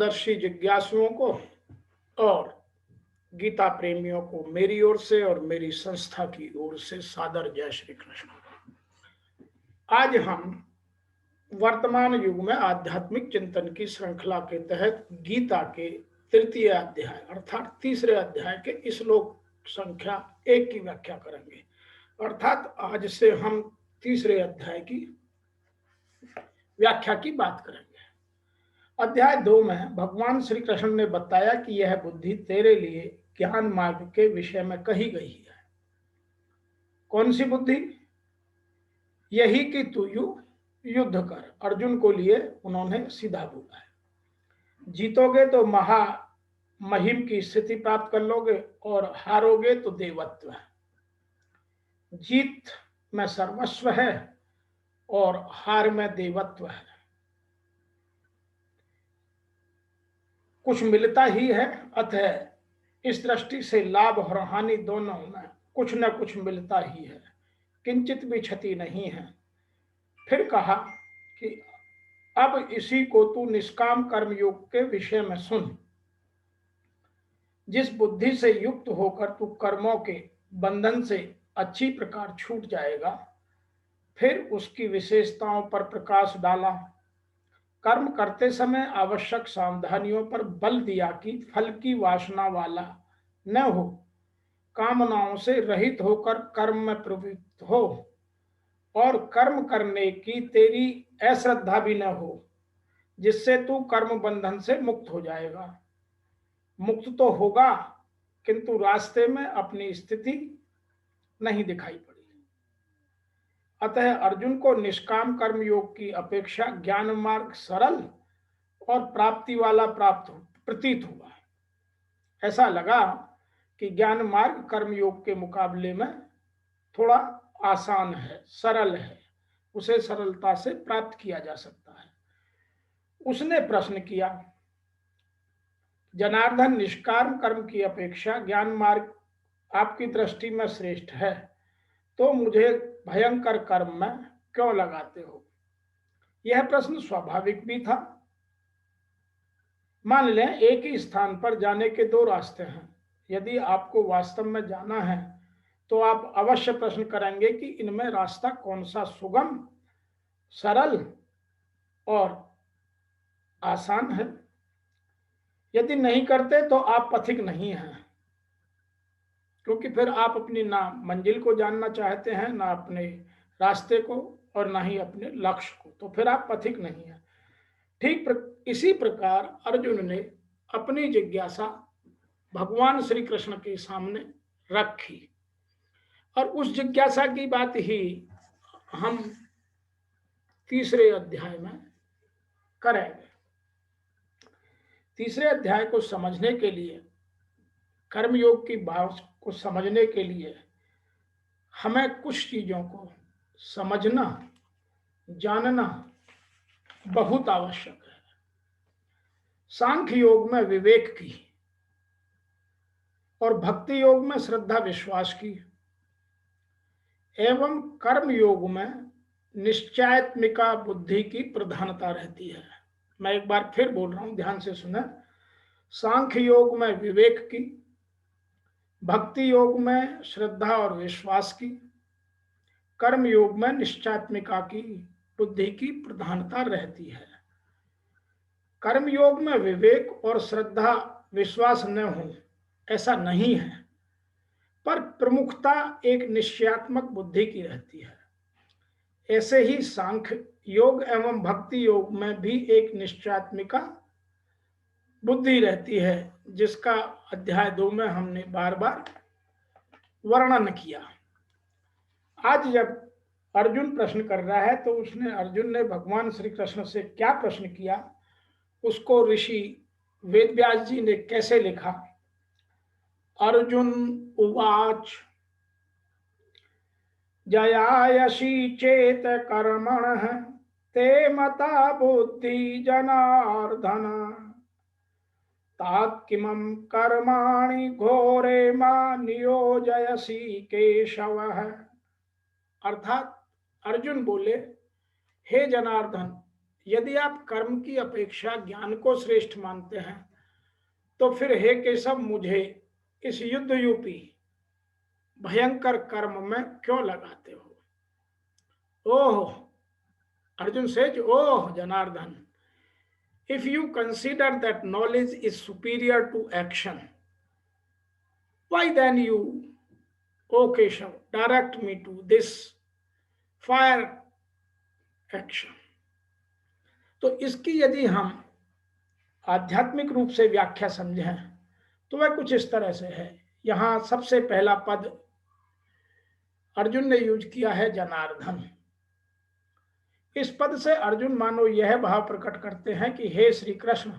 दर्शी जिज्ञासुओं को और गीता प्रेमियों को मेरी ओर से और मेरी संस्था की ओर से सादर जय श्री कृष्ण। आज हम वर्तमान युग में आध्यात्मिक चिंतन की श्रृंखला के तहत गीता के तृतीय अध्याय अर्थात तीसरे अध्याय के श्लोक संख्या 1 की व्याख्या करेंगे। अर्थात आज से हम तीसरे अध्याय की व्याख्या की बात करेंगे। अध्याय 2 में भगवान श्री कृष्ण ने बताया कि यह बुद्धि तेरे लिए ज्ञान मार्ग के विषय में कही गई है। कौन सी बुद्धि? यही कि तू युद्ध कर। अर्जुन को लिए उन्होंने सीधा बोला है। जीतोगे तो महिम की स्थिति प्राप्त कर लोगे और हारोगे तो देवत्व है। जीत में सर्वस्व है और हार में देवत्व है। कुछ मिलता ही है, अतः इस दृष्टि से लाभ और हानि दोनों में कुछ न कुछ मिलता ही है, किंचित भी क्षति नहीं है। फिर कहा कि अब इसी को तू निष्काम कर्म योग के विषय में सुन। जिस बुद्धि से युक्त होकर तू कर्मों के बंधन से अच्छी प्रकार छूट जाएगा, फिर उसकी विशेषताओं पर प्रकाश डाला। कर्म करते समय आवश्यक सावधानियों पर बल दिया कि फल की वासना वाला न हो, कामनाओं से रहित होकर कर्म में प्रवृत्त हो और कर्म करने की तेरी अश्रद्धा भी न हो, जिससे तू कर्म बंधन से मुक्त हो जाएगा। मुक्त तो होगा, किंतु रास्ते में अपनी स्थिति नहीं दिखाई पड़ी। अतः अर्जुन को निष्काम कर्म योग की अपेक्षा ज्ञान मार्ग सरल और प्राप्ति वाला प्रतीत हुआ। ऐसा लगा कि ज्ञान मार्ग कर्म योग के मुकाबले में थोड़ा आसान है, सरल है, उसे सरलता से प्राप्त किया जा सकता है। उसने प्रश्न किया, जनार्दन, निष्काम कर्म की अपेक्षा ज्ञान मार्ग आपकी दृष्टि में श्रेष्ठ है, तो मुझे भयंकर कर्म में क्यों लगाते हो? यह प्रश्न स्वाभाविक भी था। मान लें एक ही स्थान पर जाने के 2 रास्ते हैं। यदि आपको वास्तव में जाना है तो आप अवश्य प्रश्न करेंगे कि इनमें रास्ता कौन सा सुगम, सरल और आसान है। यदि नहीं करते तो आप पथिक नहीं हैं, क्योंकि फिर आप अपनी ना मंजिल को जानना चाहते हैं, ना अपने रास्ते को, और ना ही अपने लक्ष्य को, तो फिर आप पथिक नहीं हैं। ठीक इसी प्रकार अर्जुन ने अपनी जिज्ञासा भगवान श्री कृष्ण के सामने रखी और उस जिज्ञासा की बात ही हम तीसरे अध्याय में करेंगे। तीसरे अध्याय को समझने के लिए, कर्मयोग की बात को समझने के लिए हमें कुछ चीजों को समझना, जानना बहुत आवश्यक है। सांख्य योग में विवेक की और भक्ति योग में श्रद्धा विश्वास की एवं कर्म योग में निश्चयात्मिका बुद्धि की प्रधानता रहती है। मैं एक बार फिर बोल रहा हूं, ध्यान से सुने। सांख्य योग में विवेक की, भक्ति योग में श्रद्धा और विश्वास की, कर्म योग में निश्चयात्मिका की बुद्धि की प्रधानता रहती है। कर्म योग में विवेक और श्रद्धा विश्वास न हो ऐसा नहीं है, पर प्रमुखता एक निश्चयात्मक बुद्धि की रहती है। ऐसे ही सांख्य योग एवं भक्ति योग में भी एक निश्चयात्मिका बुद्धि रहती है, जिसका अध्याय 2 में हमने बार बार वर्णन किया। आज जब अर्जुन प्रश्न कर रहा है तो अर्जुन ने भगवान श्री कृष्ण से क्या प्रश्न किया, उसको ऋषि वेदव्यास जी ने कैसे लिखा। अर्जुन उवाच, जयायसी चेत कर्मणः ते मता बुद्धि जनार्दन, तात्किमं कर्माणि घोरे मा नियोजयसी केशवः। अर्थात अर्जुन बोले, हे जनार्दन, यदि आप कर्म की अपेक्षा ज्ञान को श्रेष्ठ मानते हैं तो फिर हे केशव मुझे इस युद्ध यूपी भयंकर कर्म में क्यों लगाते हो? Oh, Arjun says, oh Janardan, if you consider that knowledge is superior to action, why then you, O Keshav, direct me to this fire action? तो इसकी यदि हम आध्यात्मिक रूप से व्याख्या समझें तो वह कुछ इस तरह से है। यहां सबसे पहला पद अर्जुन ने यूज किया है जनार्दन। इस पद से अर्जुन मानो यह भाव प्रकट करते हैं कि हे श्री कृष्ण,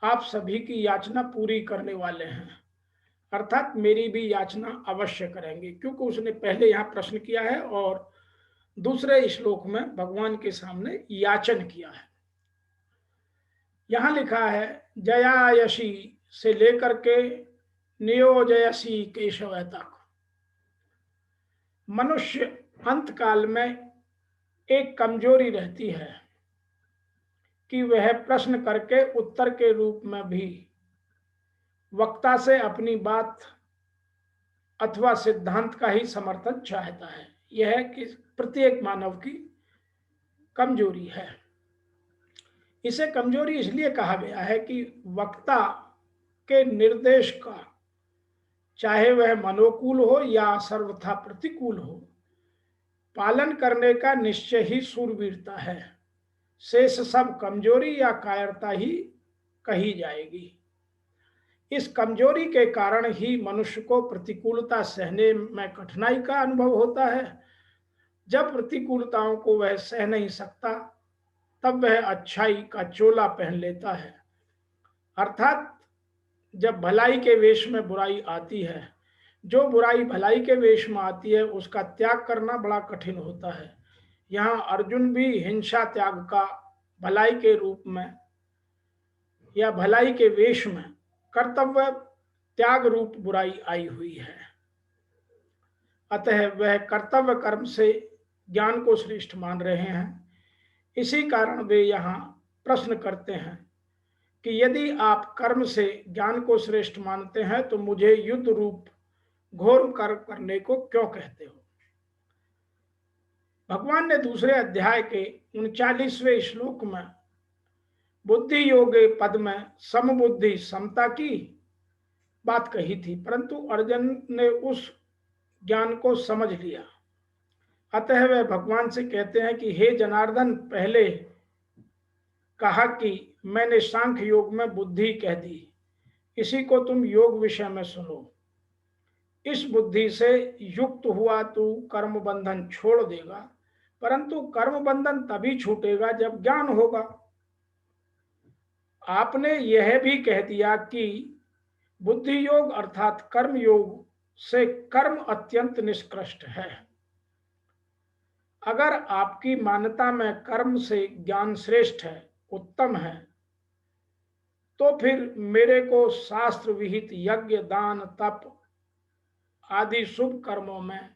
आप सभी की याचना पूरी करने वाले हैं, अर्थात मेरी भी याचना अवश्य करेंगे, क्योंकि उसने पहले यहां प्रश्न किया है और दूसरे श्लोक में भगवान के सामने याचन किया है। यहां लिखा है जयायशी से लेकर के नियोजयसी केशव तक। मनुष्य अंत काल में एक कमजोरी रहती है कि वह प्रश्न करके उत्तर के रूप में भी वक्ता से अपनी बात अथवा सिद्धांत का ही समर्थन चाहता है। यह कि प्रत्येक मानव की कमजोरी है। इसे कमजोरी इसलिए कहा गया है कि वक्ता के निर्देश का, चाहे वह मनोकूल हो या सर्वथा प्रतिकूल हो, पालन करने का निश्चय ही शूरवीरता है। शेष सब कमजोरी या कायरता ही कही जाएगी। इस कमजोरी के कारण ही मनुष्य को प्रतिकूलता सहने में कठिनाई का अनुभव होता है। जब प्रतिकूलताओं को वह सह नहीं सकता तब वह अच्छाई का चोला पहन लेता है, अर्थात जब भलाई के वेश में बुराई आती है, जो बुराई भलाई के वेश में आती है उसका त्याग करना बड़ा कठिन होता है। यहाँ अर्जुन भी हिंसा त्याग का भलाई के रूप में या भलाई के वेश में कर्तव्य त्याग रूप बुराई आई हुई है। अतः वह कर्तव्य कर्म से ज्ञान को श्रेष्ठ मान रहे हैं। इसी कारण वे यहाँ प्रश्न करते हैं कि यदि आप कर्म से ज्ञान को श्रेष्ठ मानते हैं तो मुझे युद्ध रूप घोर कर्म करने को क्यों कहते हो? भगवान ने दूसरे अध्याय के 39वें श्लोक में बुद्धि योगे पद में समबुद्धि समता की बात कही थी, परंतु अर्जुन ने उस ज्ञान को समझ लिया। अतः वे भगवान से कहते हैं कि हे जनार्दन, पहले कहा कि मैंने सांख्य योग में बुद्धि कह दी, इसी को तुम योग विषय में सुनो। इस बुद्धि से युक्त हुआ तू कर्म बंधन छोड़ देगा, परंतु कर्म बंधन तभी छूटेगा जब ज्ञान होगा। आपने यह भी कह दिया कि बुद्धि योग अर्थात कर्म योग से कर्म अत्यंत निष्कृष्ट है। अगर आपकी मान्यता में कर्म से ज्ञान श्रेष्ठ है, उत्तम है, तो फिर मेरे को शास्त्र विहित यज्ञ दान तप आदि शुभ कर्मों में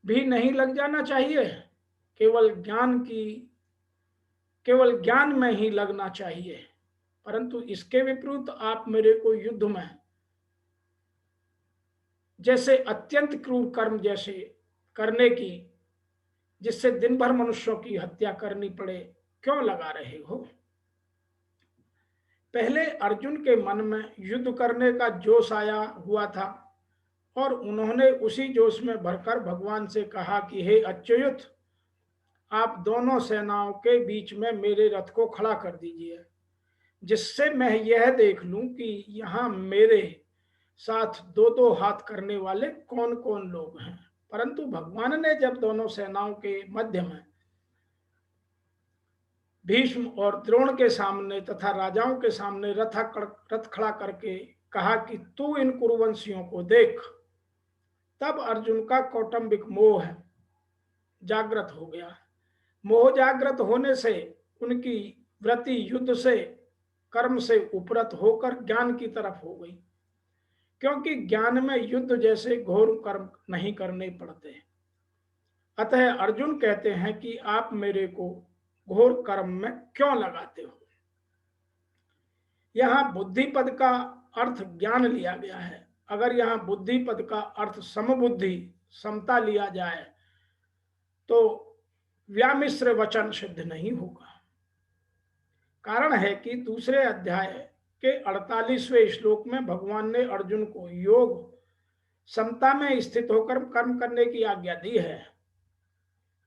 भी नहीं लग जाना चाहिए, केवल ज्ञान में ही लगना चाहिए। परंतु इसके विपरीत आप मेरे को युद्ध में जैसे अत्यंत क्रूर कर्म जैसे करने की, जिससे दिन भर मनुष्यों की हत्या करनी पड़े, क्यों लगा रहे हो? पहले अर्जुन के मन में युद्ध करने का जोश आया हुआ था और उन्होंने उसी जोश में भरकर भगवान से कहा कि हे अच्युत, आप दोनों सेनाओं के बीच में मेरे रथ को खड़ा कर दीजिए, जिससे मैं यह देख लूं कि यहाँ मेरे साथ दो दो हाथ करने वाले कौन कौन लोग हैं। परंतु भगवान ने जब दोनों सेनाओं के मध्य में भीष्म और द्रोण के सामने तथा राजाओं के सामने रथ खड़ा करके कहा कि तू इन कुरुवंशियों को देख, तब अर्जुन का कौटुंबिक मोह जागृत हो गया। मोह जागृत होने से उनकी वृत्ति युद्ध से कर्म से उपरत होकर ज्ञान की तरफ हो गई, क्योंकि ज्ञान में युद्ध जैसे घोर कर्म नहीं करने पड़ते। अतः अर्जुन कहते हैं कि आप मेरे को घोर कर्म में क्यों लगाते हो। यहां बुद्धि पद का अर्थ ज्ञान लिया गया है। अगर यहां बुद्धि पद का अर्थ समबुद्धि, समता लिया जाए तो व्यामिश्र वचन सिद्ध नहीं होगा। कारण है कि दूसरे अध्याय के 48वें श्लोक में भगवान ने अर्जुन को योग समता में स्थित होकर कर्म करने की आज्ञा दी है।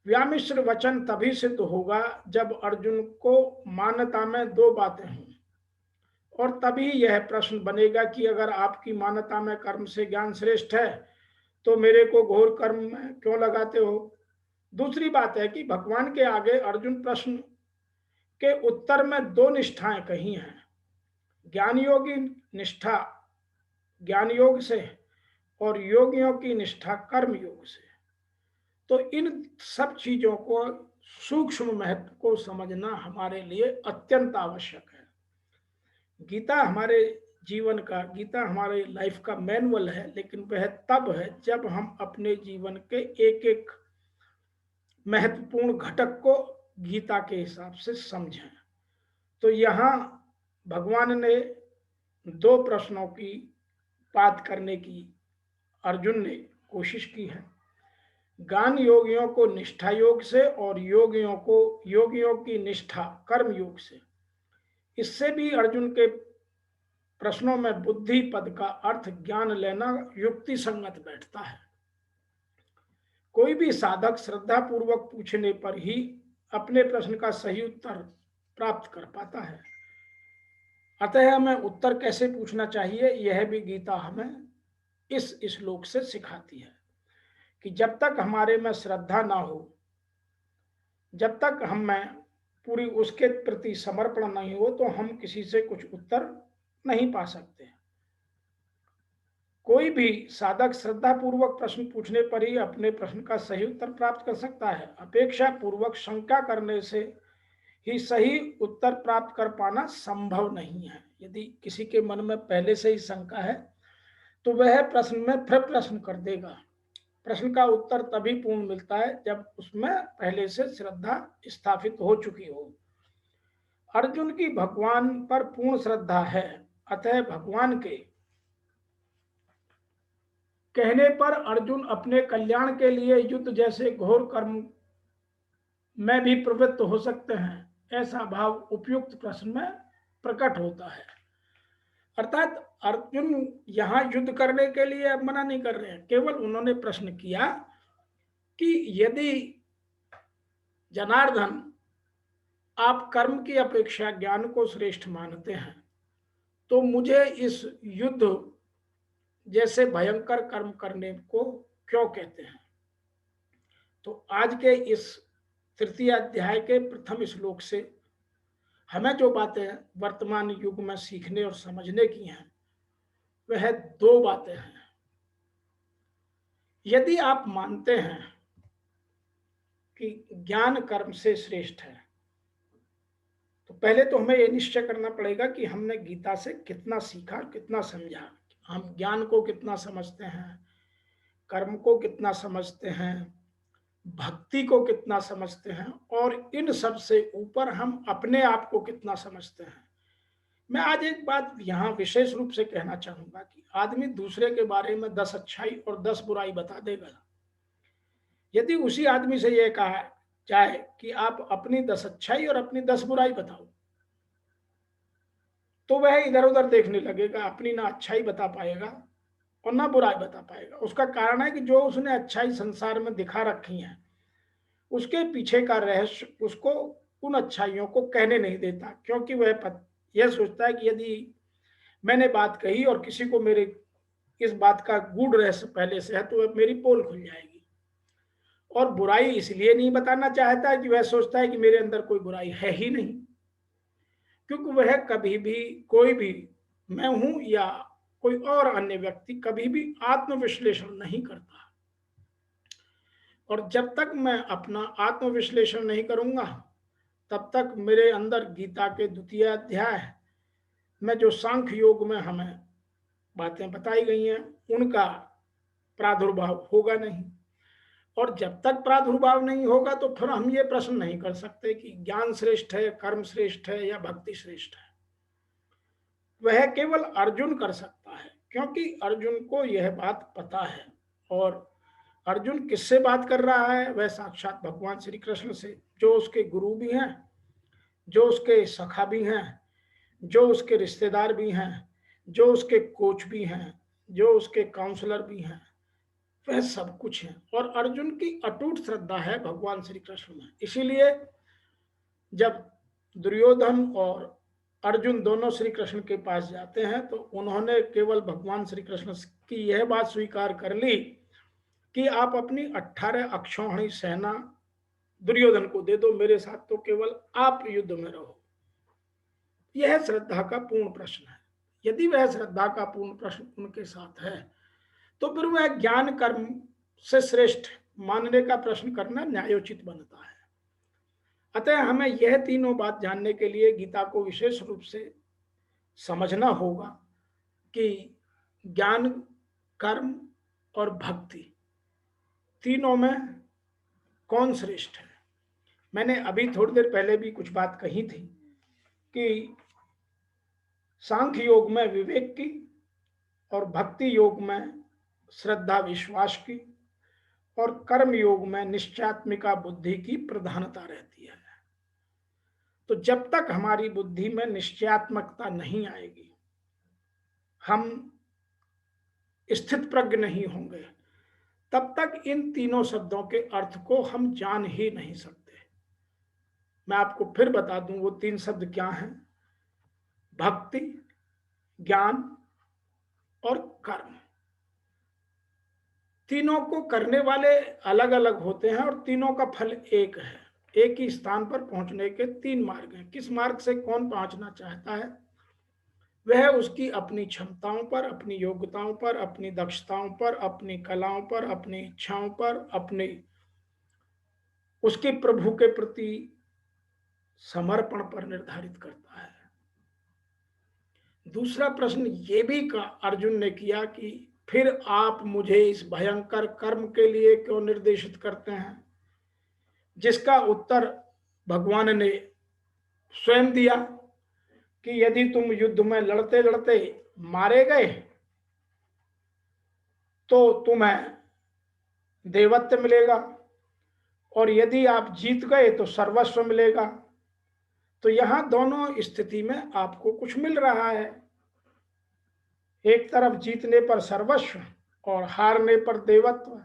व्यामिश्र वचन तभी सिद्ध होगा जब अर्जुन को मान्यता में दो बातें हों, और तभी यह प्रश्न बनेगा कि अगर आपकी मान्यता में कर्म से ज्ञान श्रेष्ठ है तो मेरे को घोर कर्म में क्यों लगाते हो। दूसरी बात है कि भगवान के आगे अर्जुन प्रश्न के उत्तर में दो निष्ठाएं कही हैं। ज्ञान योगी निष्ठा ज्ञान योग से और योगियों की निष्ठा कर्म योग से। तो इन सब चीजों को सूक्ष्म महत्व को समझना हमारे लिए अत्यंत आवश्यक है। गीता हमारे जीवन का, गीता हमारे लाइफ का मैनुअल है, लेकिन वह तब है जब हम अपने जीवन के एक एक महत्वपूर्ण घटक को गीता के हिसाब से समझें। तो यहाँ भगवान ने दो प्रश्नों की बात करने की अर्जुन ने कोशिश की है। ज्ञान योगियों को निष्ठा योग से और योगियों की निष्ठा कर्म योग से। इससे भी अर्जुन के प्रश्नों में बुद्धि पद का अर्थ ज्ञान लेना युक्ति संगत बैठता है। कोई भी साधक श्रद्धा पूर्वक पूछने पर ही अपने प्रश्न का सही उत्तर प्राप्त कर पाता है। अतः हमें उत्तर कैसे पूछना चाहिए यह भी गीता हमें इस श्लोक से सिखाती है कि जब तक हमारे में श्रद्धा ना हो, जब तक हम में पूरी उसके प्रति समर्पण नहीं हो, तो हम किसी से कुछ उत्तर नहीं पा सकते। कोई भी साधक श्रद्धा पूर्वक प्रश्न पूछने पर ही अपने प्रश्न का सही उत्तर प्राप्त कर सकता है। अपेक्षा पूर्वक शंका करने से ही सही उत्तर प्राप्त कर पाना संभव नहीं है। यदि किसी के मन में पहले से ही शंका है तो वह प्रश्न में फिर प्रश्न कर देगा। प्रश्न का उत्तर तभी पूर्ण मिलता है जब उसमें पहले से श्रद्धा स्थापित हो चुकी हो। अर्जुन की भगवान पर पूर्ण श्रद्धा है, अतः भगवान के कहने पर अर्जुन अपने कल्याण के लिए युद्ध जैसे घोर कर्म में भी प्रवृत्त हो सकते हैं। ऐसा भाव उपयुक्त प्रश्न में प्रकट होता है। अर्थात अर्जुन यहाँ युद्ध करने के लिए मना नहीं कर रहे हैं, केवल उन्होंने प्रश्न किया कि यदि जनार्दन आप कर्म की अपेक्षा ज्ञान को श्रेष्ठ मानते हैं तो मुझे इस युद्ध जैसे भयंकर कर्म करने को क्यों कहते हैं। तो आज के इस तृतीय अध्याय के प्रथम श्लोक से हमें जो बातें वर्तमान युग में सीखने और समझने की हैं वह दो बातें हैं। यदि आप मानते हैं कि ज्ञान कर्म से श्रेष्ठ है तो पहले तो हमें यह निश्चय करना पड़ेगा कि हमने गीता से कितना सीखा, कितना समझा। हम ज्ञान को कितना समझते हैं, कर्म को कितना समझते हैं, भक्ति को कितना समझते हैं, और इन सब से ऊपर हम अपने आप को कितना समझते हैं। मैं आज एक बात यहाँ विशेष रूप से कहना चाहूंगा कि आदमी दूसरे के बारे में 10 अच्छाई और 10 बुराई बता देगा। यदि उसी आदमी से यह कहा जाए कि आप अपनी 10 अच्छाई और अपनी 10 बुराई बताओ तो वह इधर उधर देखने लगेगा, अपनी ना अच्छाई बता पाएगा और ना बुराई बता पाएगा। उसका कारण है कि जो उसने अच्छाई संसार में दिखा रखी है उसके पीछे का रहस्य उसको उन अच्छाइयों को कहने नहीं देता, क्योंकि वह यह सोचता है कि यदि मैंने बात कही और किसी को मेरे इस बात का गूढ़ रहस्य पहले से है तो मेरी पोल खुल जाएगी। और बुराई इसलिए नहीं बताना चाहता है कि वह सोचता है कि मेरे अंदर कोई बुराई है ही नहीं, क्योंकि वह कभी भी, कोई भी, मैं हूं या कोई और अन्य व्यक्ति, कभी भी आत्मविश्लेषण नहीं करता। और जब तक मैं अपना आत्मविश्लेषण नहीं करूंगा तब तक मेरे अंदर गीता के द्वितीय अध्याय में जो सांख्य योग में हमें बातें बताई गई हैं उनका प्रादुर्भाव होगा नहीं। और जब तक प्रादुर्भाव नहीं होगा तो फिर हम ये प्रश्न नहीं कर सकते कि ज्ञान श्रेष्ठ है, कर्म श्रेष्ठ है या भक्ति श्रेष्ठ है। वह केवल अर्जुन कर सकता है, क्योंकि अर्जुन को यह बात पता है। और अर्जुन किससे बात कर रहा है? वह साक्षात भगवान श्री कृष्ण से, जो उसके गुरु भी हैं, जो उसके सखा भी हैं, जो उसके रिश्तेदार भी हैं, जो उसके कोच भी हैं, जो उसके काउंसलर भी हैं, वह सब कुछ है। और अर्जुन की अटूट श्रद्धा है भगवान श्री कृष्ण में। इसीलिए जब दुर्योधन और अर्जुन दोनों श्री कृष्ण के पास जाते हैं तो उन्होंने केवल भगवान श्री कृष्ण की यह बात स्वीकार कर ली कि आप अपनी 18 अक्षौहिणी सेना दुर्योधन को दे दो, मेरे साथ तो केवल आप युद्ध में रहो। यह श्रद्धा का पूर्ण प्रश्न है। यदि वह श्रद्धा का पूर्ण प्रश्न उनके साथ है तो फिर वह ज्ञान कर्म से श्रेष्ठ मानने का प्रश्न करना न्यायोचित बनता है। अतः हमें यह तीनों बात जानने के लिए गीता को विशेष रूप से समझना होगा कि ज्ञान, कर्म और भक्ति तीनों में कौन श्रेष्ठ है। मैंने अभी थोड़ी देर पहले भी कुछ बात कही थी कि सांख्य योग में विवेक की और भक्ति योग में श्रद्धा विश्वास की और कर्म योग में निश्चयात्मिका बुद्धि की प्रधानता रहती है। तो जब तक हमारी बुद्धि में निश्चयात्मकता नहीं आएगी, हम स्थित प्रज्ञ नहीं होंगे, तब तक इन तीनों शब्दों के अर्थ को हम जान ही नहीं सकते। मैं आपको फिर बता दूं वो तीन शब्द क्या हैं: भक्ति, ज्ञान और कर्म। तीनों को करने वाले अलग अलग होते हैं और तीनों का फल एक है। एक ही स्थान पर पहुंचने के तीन मार्ग हैं। किस मार्ग से कौन पहुंचना चाहता है, वह उसकी अपनी क्षमताओं पर, अपनी योग्यताओं पर, अपनी दक्षताओं पर, अपनी कलाओं पर, अपनी इच्छाओं पर, अपने उसके प्रभु के प्रति समर्पण पर निर्धारित करता है। दूसरा प्रश्न ये भी अर्जुन ने किया कि फिर आप मुझे इस भयंकर कर्म के लिए क्यों निर्देशित करते हैं, जिसका उत्तर भगवान ने स्वयं दिया कि यदि तुम युद्ध में लड़ते लड़ते मारे गए तो तुम्हें देवत्व मिलेगा, और यदि आप जीत गए तो सर्वस्व मिलेगा। तो यहां दोनों स्थिति में आपको कुछ मिल रहा है। एक तरफ जीतने पर सर्वस्व और हारने पर देवत्व।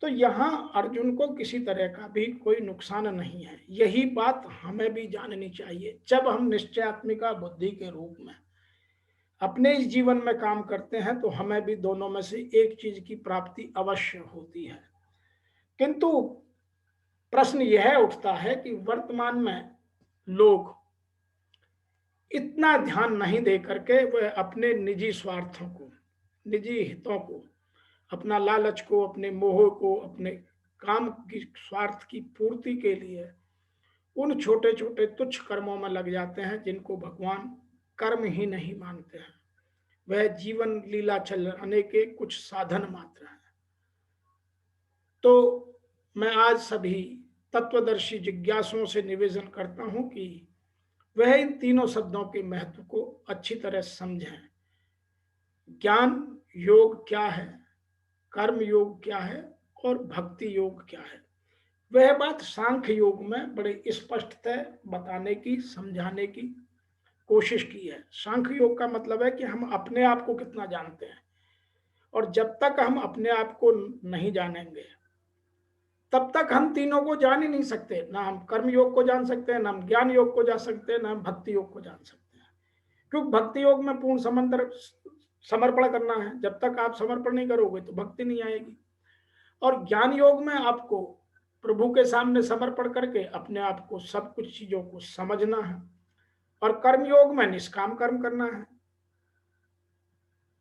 तो यहां अर्जुन को किसी तरह का भी कोई नुकसान नहीं है। यही बात हमें भी जाननी चाहिए। जब हम निश्चयात्मिका बुद्धि के रूप में अपने इस जीवन में काम करते हैं तो हमें भी दोनों में से एक चीज की प्राप्ति अवश्य होती है। किंतु प्रश्न यह उठता है कि वर्तमान में लोग इतना ध्यान नहीं दे करके वह अपने निजी स्वार्थों को, निजी हितों को, अपना लालच को, अपने मोह को, अपने काम की स्वार्थ की पूर्ति के लिए उन छोटे छोटे तुच्छ कर्मों में लग जाते हैं जिनको भगवान कर्म ही नहीं मानते हैं। वह जीवन लीला चलाने के कुछ साधन मात्र हैं। तो मैं आज सभी तत्वदर्शी जिज्ञासुओं से निवेदन करता हूं कि वह इन तीनों शब्दों के महत्व को अच्छी तरह समझें। ज्ञान योग क्या है, कर्म योग क्या है और भक्ति योग क्या है, वह बात सांख्य योग में बड़े स्पष्टतः बताने की, समझाने की कोशिश की है। सांख्य योग का मतलब है कि हम अपने आप को कितना जानते हैं, और जब तक हम अपने आप को नहीं जानेंगे तब तक हम तीनों को जान ही नहीं सकते। ना हम कर्म योग को जान सकते हैं, ना हम ज्ञान योग को जान सकते हैं, ना हम भक्ति योग को जान सकते हैं। क्योंकि भक्ति योग में पूर्ण समर्पण करना है। जब तक आप समर्पण नहीं करोगे तो भक्ति नहीं आएगी। और ज्ञान योग में आपको प्रभु के सामने समर्पण करके अपने आप को, सब कुछ चीजों को समझना है। और कर्म योग में निष्काम कर्म करना है।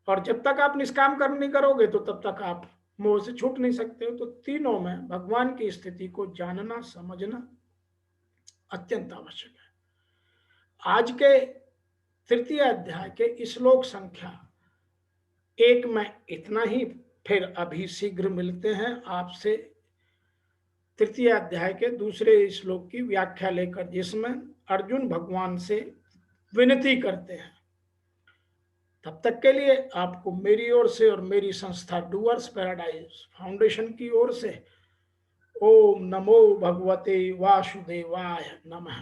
और जब तक आप निष्काम कर्म नहीं करोगे तो तब तक आप मोह से छूट नहीं सकते हो। तो तीनों में भगवान की स्थिति को जानना, समझना अत्यंत आवश्यक है। आज के तृतीय अध्याय के श्लोक संख्या 1 में इतना ही। फिर अभी शीघ्र मिलते हैं आपसे तृतीय अध्याय के दूसरे श्लोक की व्याख्या लेकर, जिसमें अर्जुन भगवान से विनती करते हैं। तब तक के लिए आपको मेरी ओर से और मेरी संस्था डूअर्स पैराडाइज फाउंडेशन की ओर से ओम नमो भगवते वासुदेवाय नमः।